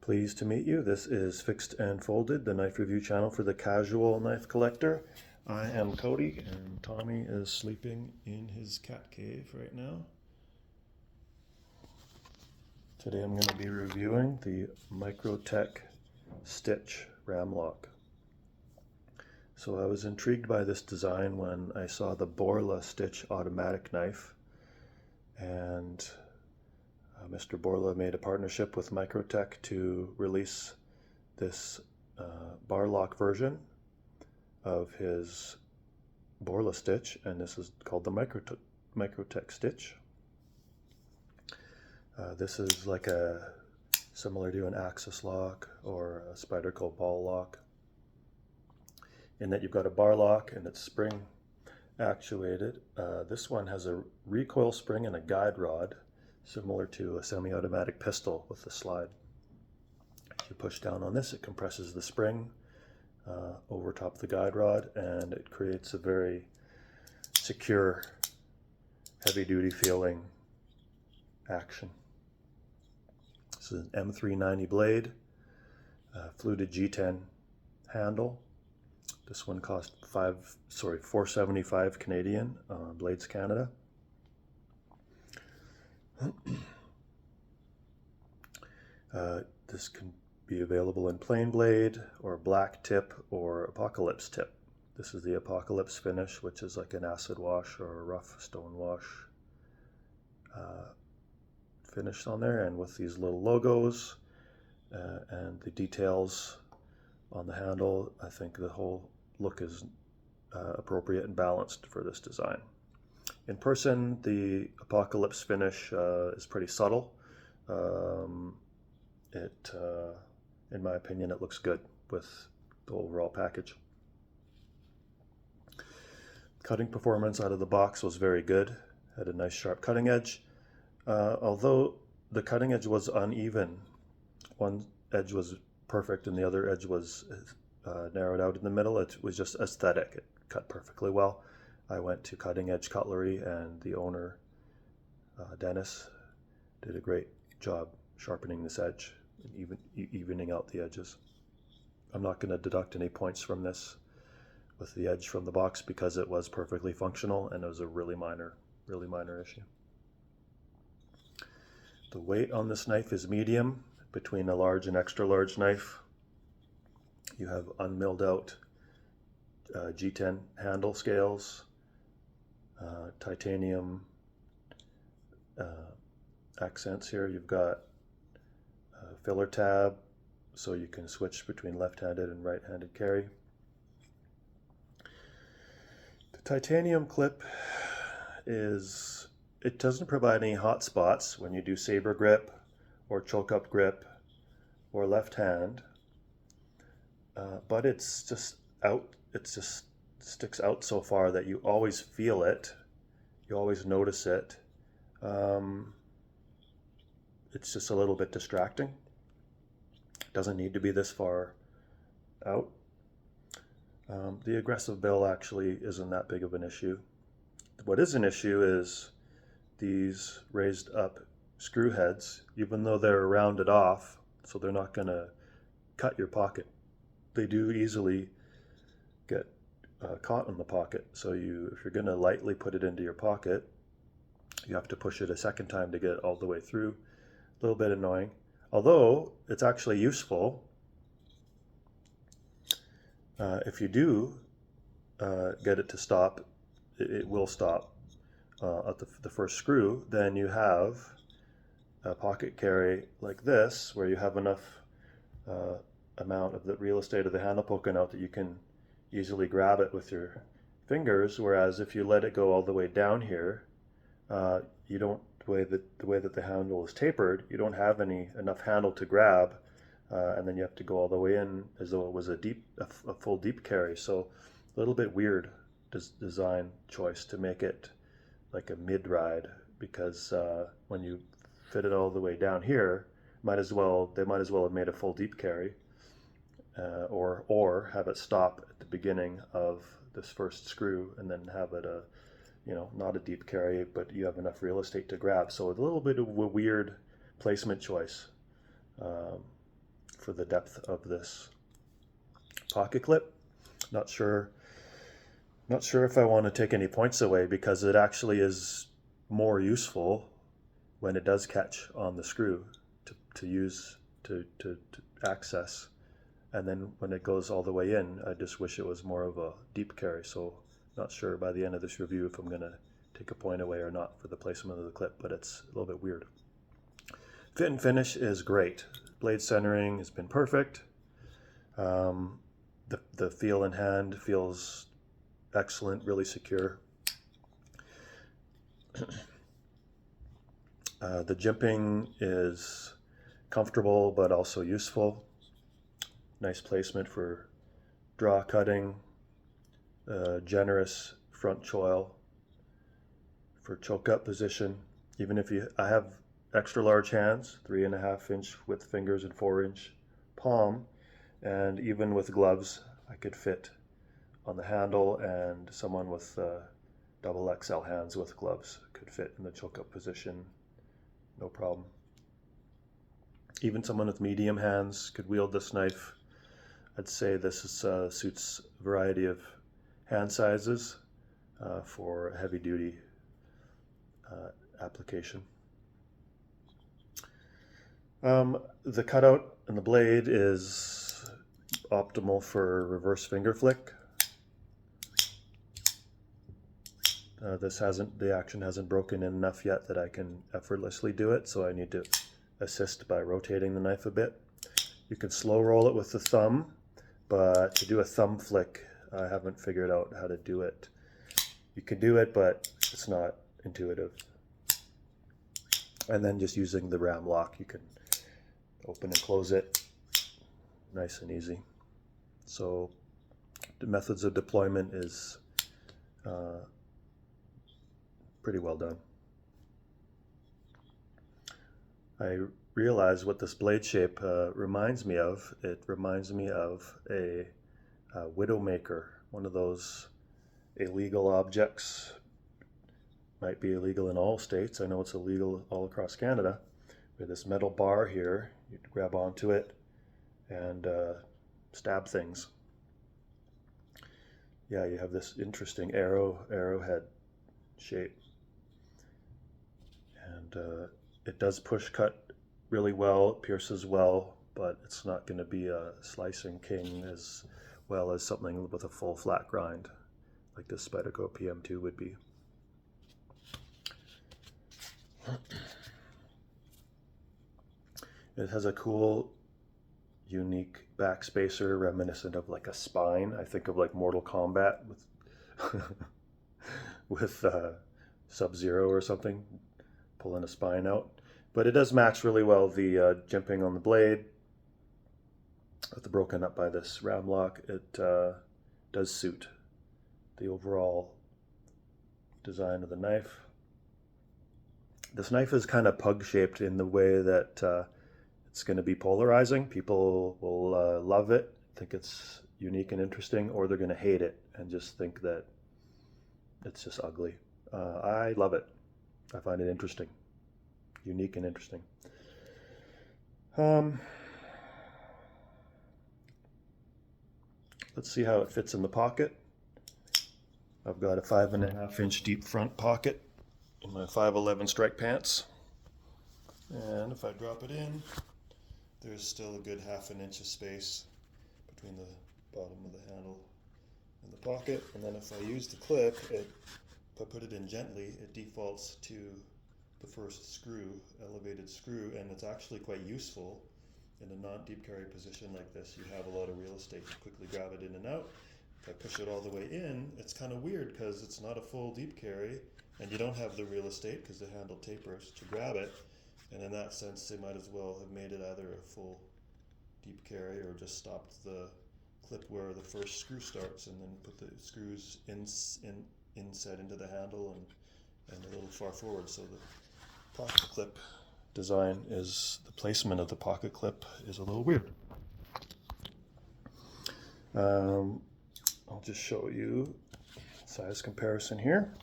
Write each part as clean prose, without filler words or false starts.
Pleased to meet you. This is Fixed and Folded, the knife review channel for the casual knife collector. I am Cody, and Tommy is sleeping in his cat cave right now. Today I'm going to be reviewing the Microtech Stitch ram lock. So I was intrigued by this design when I saw the Borla Stitch automatic knife, and Mr. Borla made a partnership with Microtech to release this bar lock version of his Borla Stitch, and this is called the Microtech Stitch. This is like similar to an axis lock or a Spyderco ball lock, in that you've got a bar lock and it's spring actuated. This one has a recoil spring and a guide rod, similar to a semi-automatic pistol with the slide. If you push down on this, it compresses the spring over top the guide rod, and it creates a very secure, heavy-duty feeling action. This is an M390 blade, fluted G10 handle. This one cost $475 Canadian, Blades Canada. This can be available in plain blade or black tip or apocalypse tip. This is the apocalypse finish, which is like an acid wash or a rough stone wash finish on there, and with these little logos and the details on the handle, I think the whole look is appropriate and balanced for this design. In person, the apocalypse finish is pretty subtle. In my opinion, it looks good with the overall package. Cutting performance out of the box was very good. Had a nice sharp cutting edge. Although the cutting edge was uneven, one edge was perfect and the other edge was narrowed out in the middle. It was just aesthetic. It cut perfectly well. I went to Cutting Edge Cutlery, and the owner, Dennis, did a great job sharpening this edge and evening out the edges. I'm not going to deduct any points from this with the edge from the box because it was perfectly functional and it was a really minor issue. The weight on this knife is medium, between a large and extra large knife. You have unmilled out G10 handle scales, titanium accents here. You've got a filler tab, so you can switch between left-handed and right-handed carry. The titanium clip it doesn't provide any hot spots when you do saber grip or choke up grip or left hand, but it's just sticks out so far that you always feel it, you always notice it. It's just a little bit distracting. It doesn't need to be this far out. The aggressive bill actually isn't that big of an issue. What is an issue is these raised up screw heads, even though they're rounded off, so they're not going to cut your pocket. They do easily get caught in the pocket. So if you're going to lightly put it into your pocket, you have to push it a second time to get it all the way through. A little bit annoying, although it's actually useful. If you do get it to stop, it will stop at the first screw. Then you have a pocket carry like this, where you have enough amount of the real estate of the handle poking out that you can easily grab it with your fingers. Whereas if you let it go all the way down here, you don't, the way that the handle is tapered, you don't have enough handle to grab, and then you have to go all the way in as though it was a full deep carry. So a little bit weird design choice to make it like a mid ride, because when you fit it all the way down here, they might as well have made a full deep carry, or have it stop at the beginning of this first screw and then have it not a deep carry, but you have enough real estate to grab. So a little bit of a weird placement choice. for the depth of this pocket clip. Not sure if I want to take any points away, because it actually is more useful when it does catch on the screw to use to access. And then when it goes all the way in, I just wish it was more of a deep carry. So not sure by the end of this review if I'm going to take a point away or not for the placement of the clip, but it's a little bit weird. Fit and finish is great. Blade centering has been perfect. The feel in hand feels excellent, really secure. The jimping is comfortable but also useful. Nice placement for draw cutting. Generous front choil for choke up position. Even if I have extra large hands, 3.5-inch width fingers and 4-inch palm, and even with gloves I could fit on the handle, and someone with double XL hands with gloves could fit in the choke up position, no problem. Even someone with medium hands could wield this knife. I'd say this is, suits a variety of hand sizes for heavy duty application. The cutout and the blade is optimal for reverse finger flick. The action hasn't broken in enough yet that I can effortlessly do it, so I need to assist by rotating the knife a bit. You can slow roll it with the thumb, but to do a thumb flick, I haven't figured out how to do it. You can do it, but it's not intuitive. And then just using the ram lock, you can open and close it nice and easy. So the methods of deployment is pretty well done. I realize what this blade shape reminds me of. It reminds me of a Widowmaker, one of those illegal objects. Might be illegal in all states. I know it's illegal all across Canada. With this metal bar here, you grab onto it and stab things. Yeah, you have this interesting arrowhead shape, and it does push cut really well, it pierces well, but it's not going to be a slicing king as well as something with a full flat grind like this Spyderco PM2 would be. It has a cool, unique backspacer reminiscent of like a spine. I think of like Mortal Kombat with with Sub-Zero or something, pulling a spine out. But it does match really well the jimping on the blade with the broken up by this ram lock. It does suit the overall design of the knife. This knife is kind of pug-shaped in the way that it's going to be polarizing. People will love it, think it's unique and interesting, or they're going to hate it and just think that it's just ugly. I love it. I find it interesting, unique and interesting. Let's see how it fits in the pocket. I've got a 5.5-inch deep front pocket in my 511 strike pants, and if I drop it in, there's still a good 1/2 inch of space between the bottom of the handle and the pocket. And then if I use the clip, if I put it in gently, it defaults to the first screw, elevated screw, and it's actually quite useful in a non-deep carry position like this. You have a lot of real estate to quickly grab it in and out. If I push it all the way in, it's kind of weird because it's not a full deep carry, and you don't have the real estate because the handle tapers to grab it. And in that sense, they might as well have made it either a full deep carry or just stopped the clip where the first screw starts and then put the screws inset into the handle and a little far forward. So the pocket clip design is, the placement of the pocket clip is a little weird. I'll just show you size comparison here.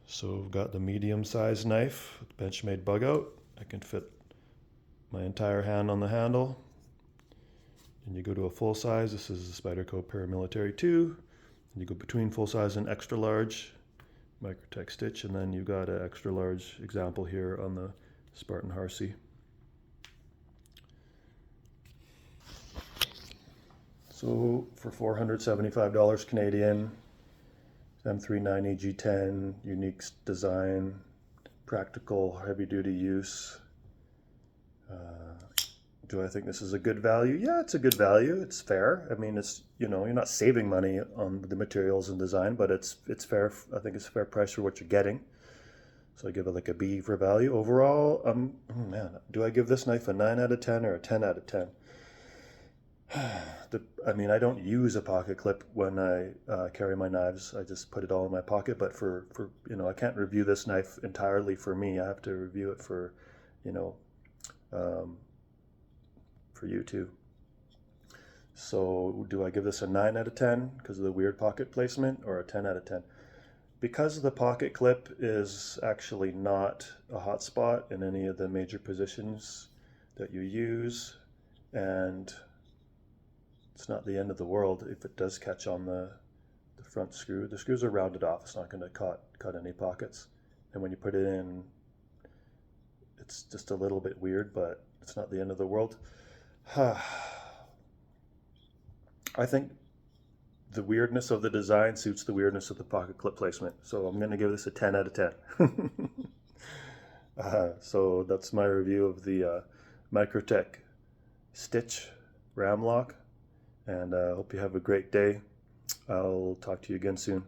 So we've got the medium sized knife with Benchmade bug out. I can fit my entire hand on the handle. And you go to a full size. This is the Spyderco Paramilitary 2. And you go between full size and extra large Microtech Stitch, and then you've got an extra large example here on the Spartan Harsey. So for $475 Canadian, M390 G10, unique design, practical heavy-duty use. Do I think this is a good value? Yeah, it's a good value. It's fair. I mean, it's, you know, you're not saving money on the materials and design, but it's fair. I think it's a fair price for what you're getting. So I give it like a B for value. Overall, man, do I give this knife a 9 out of 10 or a 10 out of 10? I mean, I don't use a pocket clip when I carry my knives. I just put it all in my pocket. But for you know, I can't review this knife entirely for me. I have to review it for, you know, for you too. So do I give this a 9 out of 10 because of the weird pocket placement, or a 10 out of 10? Because the pocket clip is actually not a hot spot in any of the major positions that you use, and it's not the end of the world if it does catch on the front screw. The screws are rounded off. It's not going to cut any pockets. And when you put it in, it's just a little bit weird, but it's not the end of the world. I think the weirdness of the design suits the weirdness of the pocket clip placement. So I'm going to give this a 10 out of 10. So that's my review of the Microtech Stitch ram lock. And I hope you have a great day. I'll talk to you again soon.